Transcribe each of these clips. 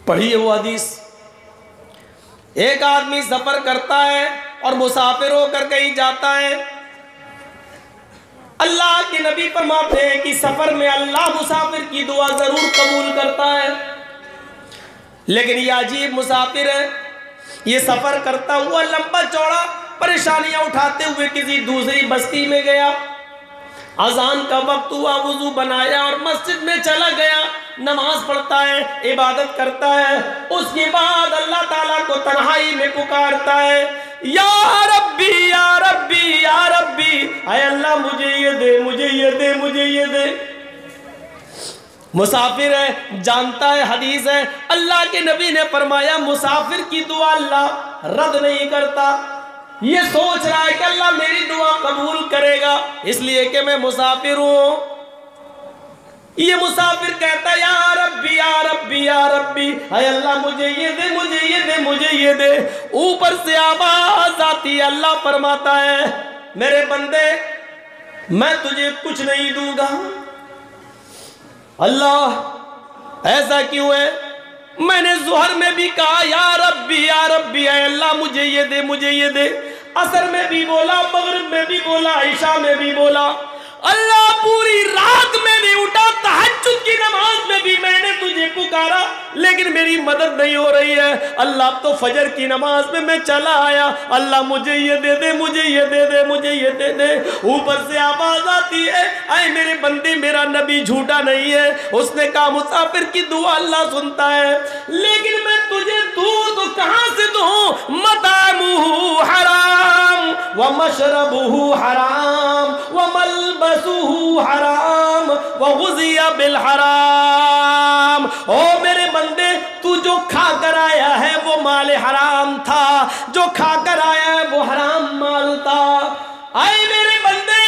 پڑھیے وہ حدیث. ایک آدمی سفر کرتا ہے اور مسافر ہو کر کہیں جاتا ہے. اللہ کے نبی فرماتے ہیں کہ سفر میں اللہ مسافر کی دعا ضرور قبول کرتا ہے. لیکن یہ عجیب مسافر ہے، یہ سفر کرتا ہوا لمبا چوڑا پریشانیاں اٹھاتے ہوئے کسی دوسری بستی میں گیا. اذان کا وقت ہوا، وضو بنایا اور مسجد میں چلا گیا، نماز پڑھتا ہے، عبادت کرتا ہے. اس کے بعد اللہ تعالیٰ کو تنہائی میں پکارتا ہے، یا ربی یا ربی یا ربی، اے اللہ مجھے یہ دے، مجھے یہ دے، مجھے یہ دے. مسافر ہے، جانتا ہے حدیث ہے، اللہ کے نبی نے فرمایا مسافر کی دعا اللہ رد نہیں کرتا. یہ سوچ رہا ہے کہ اللہ میری دعا قبول کرے گا اس لیے کہ میں مسافر ہوں. یہ مسافر کہتا ہے یا ربی یا ربی یا ربی، اے اللہ مجھے یہ دے، مجھے یہ دے، مجھے یہ دے. اوپر سے آواز آتی ہے، اللہ فرماتا ہے میرے بندے میں تجھے کچھ نہیں دوں گا. اللہ ایسا کیوں ہے؟ میں نے ظہر میں بھی کہا یا ربی یا ربی، اے اللہ مجھے یہ دے، مجھے یہ دے. عصر میں بھی بولا، مغرب میں بھی بولا، عشاء میں بھی بولا. اللہ پوری رات میں نے اٹھا، تہجد کی نماز میں بھی میں نے تجھے پکارا لیکن میری مدد نہیں ہو رہی ہے. اللہ اب تو فجر کی نماز میں چلا آیا، اللہ مجھے یہ دے دے، مجھے یہ دے دے، مجھے یہ دے دے. اوپر سے آواز آتی ہے اے میرے بندے میرا نبی جھوٹا نہیں ہے، اس نے کہا مسافر کی دعا اللہ سنتا ہے لیکن میں تجھے دوں تو کہاں سے دوں؟ مطعمہ حرام ومشربہ حرام وملبسہ حرام وغذی بالحرام. او میرے بندے تو جو کھا کر آیا ہے وہ مال حرام تھا، جو کھا کر آیا ہے وہ حرام مال تھا. اے میرے بندے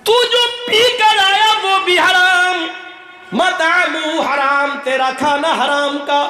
تو جو پی کر آیا وہ بھی حرام. مطعمہ حرام، تیرا کھانا حرام کا،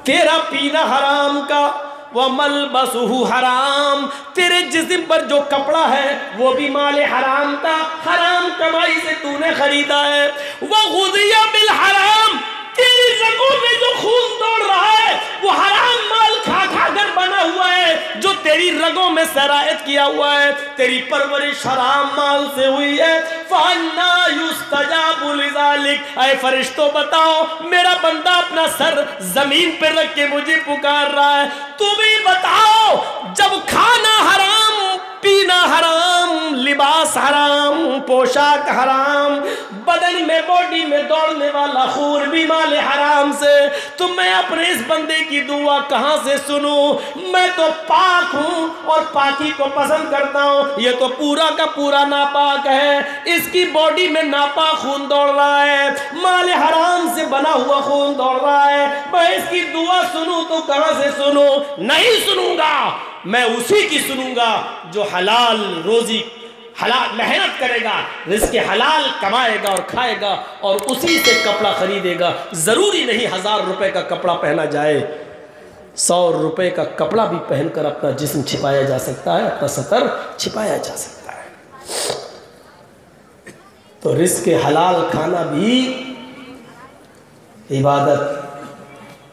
تیرا پینا حرام کا. وَمَلْبَسُهُ حرام، تیرے جسم پر جو کپڑا ہے وہ بھی مال حرام کا، حرام کمائی سے تو نے خریدا ہے. وَغُذِيَ بِالْحَرام، تیری رگوں میں جو خون دوڑ رہا ہے وہ حرام مال کھا کھا کر بنا ہوا ہے، جو تیری رگوں میں سرایت کیا ہوا ہے، تیری پرورش حرام مال سے ہوئی ہے. فَأَنَّا يُسْتَجَابُ لِذَلِكَ، اے فرشتوں بتاؤ میرا بندہ اپنا سر زمین پر رکھ کے مجھے پکار رہا ہے، تم ہی بتاؤ جب کھانا حرام، پینا حرام، لباس حرام، پوشاک حرام، بدن میں باڈی میں دوڑنے والا خون بھی مال حرام سے، تو میں اپنے اس بندے کی دعا کہاں سے سنوں؟ میں تو پاک ہوں اور پاکی کو پسند کرتا ہوں، یہ تو پورا کا پورا ناپاک ہے، اس کی باڈی میں ناپاک خون دوڑ رہا ہے، مال حرام سے بنا ہوا خون دوڑ رہا ہے. میں اس کی دعا سنوں تو کہاں سے سنوں؟ نہیں سنوں گا، میں اسی کی سنوں گا جو حلال روزی، حلال محنت کرے گا، رزق حلال کمائے گا اور کھائے گا اور اسی سے کپڑا خریدے گا. ضروری نہیں 1000 روپے کا کپڑا پہنا جائے، 100 روپے کا کپڑا بھی پہن کر اپنا جسم چھپایا جا سکتا ہے، اپنا ستر چھپایا جا سکتا ہے. تو رزق حلال کھانا بھی عبادت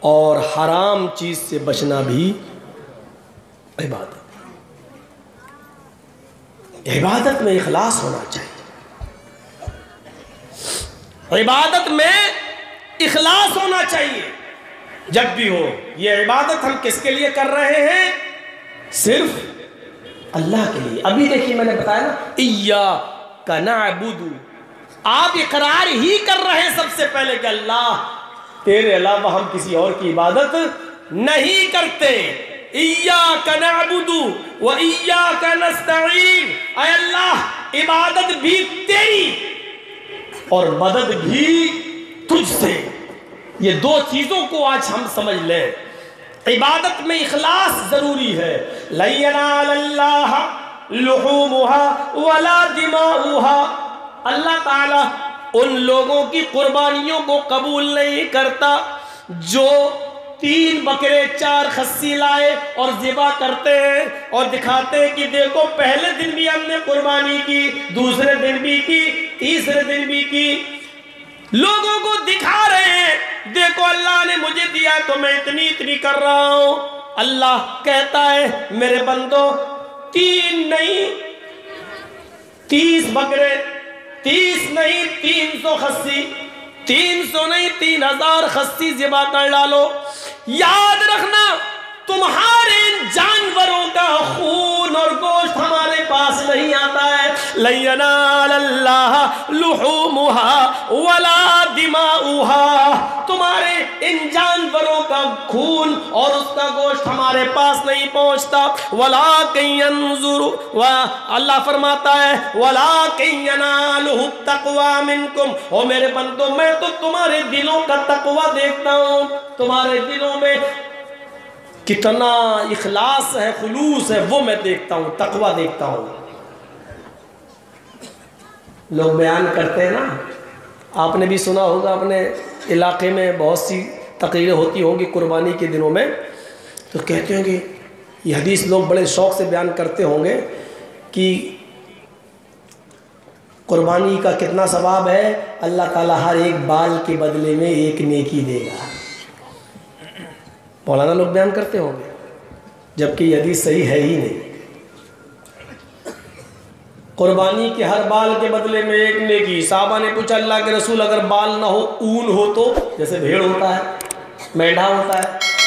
اور حرام چیز سے بچنا بھی عبادت. عبادت میں اخلاص ہونا چاہیے، عبادت میں اخلاص ہونا چاہیے جب بھی ہو. یہ عبادت ہم کس کے لیے کر رہے ہیں؟ صرف اللہ کے لیے. ابھی دیکھیے میں نے بتایا نا ایاک نعبد، آپ اقرار ہی کر رہے ہیں سب سے پہلے کہ اللہ تیرے علاوہ ہم کسی اور کی عبادت نہیں کرتے. ایاک نعبد و ایاک نستعین، اے اللہ عبادت بھی تیری اور مدد بھی تجھ سے. یہ دو چیزوں کو آج ہم سمجھ لیں. عبادت میں اخلاص ضروری ہے. لَن يَنَالَ اللَّهَ لُحُومُهَا وَلَا دِمَاؤُهَا، اللہ تعالیٰ ان لوگوں کی قربانیوں کو قبول نہیں کرتا جو 3 بکرے 4 خصی لائے اور ذبح کرتے ہیں اور دکھاتے ہیں کہ دیکھو پہلے دن بھی ہم نے قربانی کی، دوسرے دن بھی کی، تیسرے دن بھی کی. لوگوں کو دکھا رہے ہیں دیکھو کو اللہ نے مجھے دیا تو میں اتنی کر رہا ہوں۔ اللہ کہتا ہے میرے بندو 3 نہیں 30 بکرے، 30 نہیں 300 خصی، 300 نہیں 3000 خصی ذبح کر ڈالو۔ یاد رکھنا تمہارے ان جانوروں کا خون اور گوشت ہمارے پاس نہیں آتا ہے۔ لَن يَنَالَ اللَّهَ لُحُومُهَا وَلَا دِمَاؤُهَا، تمہارے ان جانوروں کا خون اور اس کا گوشت ہمارے پاس نہیں پہنچتا۔ وَلَٰكِن يَنظُرُ، اللہ فرماتا ہے وَلَٰكِن يَنَالُهُ التَّقْوَىٰ مِنكُمْ، او میرے بندو میں تو تمہارے دلوں کا تقوی دیکھتا ہوں، تمہارے دلوں میں کتنا اخلاص ہے، خلوص ہے، وہ میں دیکھتا ہوں، تقوی دیکھتا ہوں۔ لوگ بیان کرتے ہیں نا، آپ نے بھی سنا ہوگا، اپنے علاقے میں بہت سی تقریریں ہوتی ہوں گی قربانی کے دنوں میں، تو کہتے ہیں کہ یہ حدیث لوگ بڑے شوق سے بیان کرتے ہوں گے کہ قربانی کا کتنا ثواب ہے، اللہ تعالیٰ ہر ایک بال کے بدلے میں ایک نیکی دے گا۔ مولانا لوگ بیان کرتے ہوں گے، جبکہ یہ حدیث صحیح ہے ہی نہیں۔ قربانی کے ہر بال کے بدلے میں ایک نیکی۔ صحابہ نے پوچھا اللہ کے رسول اگر بال نہ ہو، اون ہو تو، جیسے بھیڑ ہوتا ہے، میڈھا ہوتا ہے،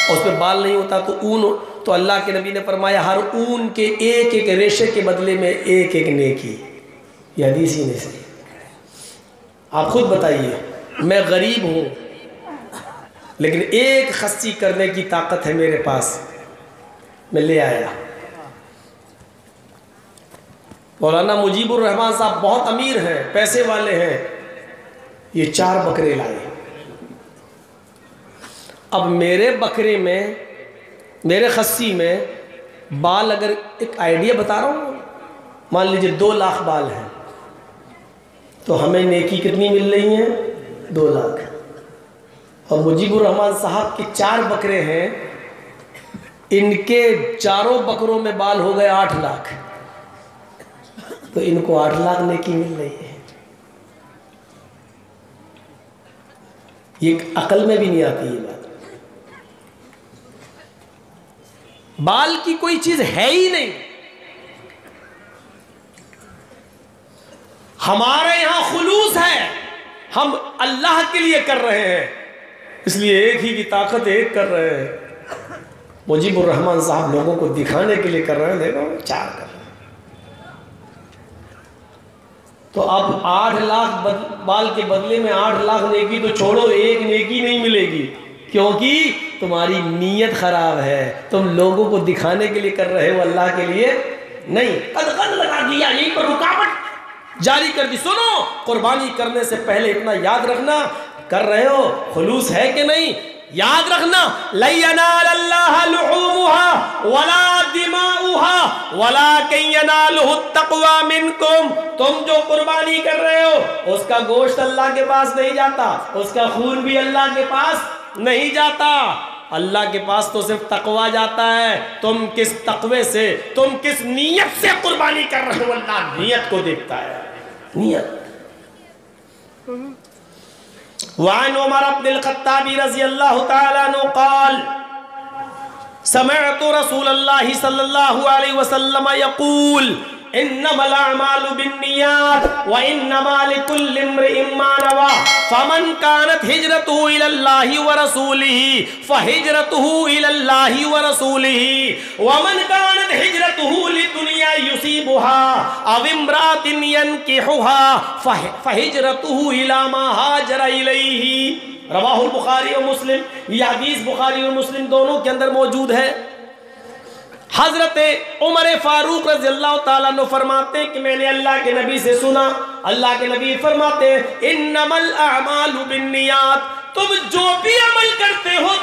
اور اس پہ بال نہیں ہوتا تو اون ہو، تو اللہ کے نبی نے فرمایا ہر اون کے ایک ریشے کے بدلے میں ایک نیکی۔ یہ حدیث ہی نہیں صحیح۔ آپ خود بتائیے، میں غریب ہوں لیکن ایک خصی کرنے کی طاقت ہے میرے پاس، میں لے آیا۔ مولانا مجیب الرحمان صاحب بہت امیر ہیں، پیسے والے ہیں، یہ 4 بکرے لائے۔ اب میرے بکرے میں، میرے خصی میں بال، اگر ایک آئیڈیا بتا رہا ہوں، مان لیجئے 2 لاکھ بال ہیں، تو ہمیں نیکی کتنی مل رہی ہیں؟ 2 لاکھ۔ اور مجیب الرحمان صاحب کے 4 بکرے ہیں، ان کے 4 بکروں میں بال ہو گئے 8 لاکھ، تو ان کو 8 لاکھ نیکی مل رہی ہے۔ یہ عقل میں بھی نہیں آتی یہ بات۔ بال کی کوئی چیز ہے ہی نہیں۔ ہمارے یہاں خلوص ہے، ہم اللہ کے لیے کر رہے ہیں، اس لیے ایک ہی کی طاقت ایک کر رہے ہیں۔ مجیب الرحمان صاحب لوگوں کو دکھانے کے لیے کر رہے ہیں، دیکھو 4 کر رہے ہیں۔ تو اب 8 لاکھ بال کے بدلے میں 8 لاکھ نیکی تو چھوڑو، ایک نیکی نہیں ملے گی، کیونکہ تمہاری نیت خراب ہے، تم لوگوں کو دکھانے کے لیے کر رہے ہو، اللہ کے لیے نہیں۔ قد لگا دیا، یہیں پر رکاوٹ جاری کر دی۔ سنو، قربانی کرنے سے پہلے اتنا یاد رکھنا، کر رہے ہو خلوص ہے کہ نہیں، یاد رکھنا لَن يَنَالَ اللَّهَ لُحُومُهَا وَلَا دِمَاؤُهَا وَلَٰكِن يَنَالُهُ التَّقْوَىٰ مِنكُمْ، تم جو قربانی کر رہے ہو اس کا گوشت اللہ کے پاس نہیں جاتا، اس کا خون بھی اللہ کے پاس نہیں جاتا، اللہ کے پاس تو صرف تقوی جاتا ہے۔ تم کس تقوی سے، تم کس نیت سے قربانی کر رہے ہو، اللہ نیت کو دیکھتا ہے، نیت۔ وعن عمر بن الخطاب رضی اللہ تعالیٰ عنہ قال سمعت رسول اللہ صلی اللہ علیہ وسلم یقول انما الاعمال بالنیات وانما لكل امرئ ما نوى فمن كانت هجرته الى الله ورسوله فهجرته الى الله ورسوله ومن كانت هجرته لدنيا يصيبها او امرأة ينكحها فهجرته الى ما هاجر اليه۔ رواہ البخاری و مسلم، یہ حدیث بخاری اور مسلم دونوں کے اندر موجود ہے۔ حضرت عمر فاروق رضی اللہ تعالیٰ عنہ فرماتے کہ میں نے اللہ کے نبی سے سنا، اللہ کے نبی فرماتے انما الاعمال بالنیات، تم جو بھی عمل کرتے ہو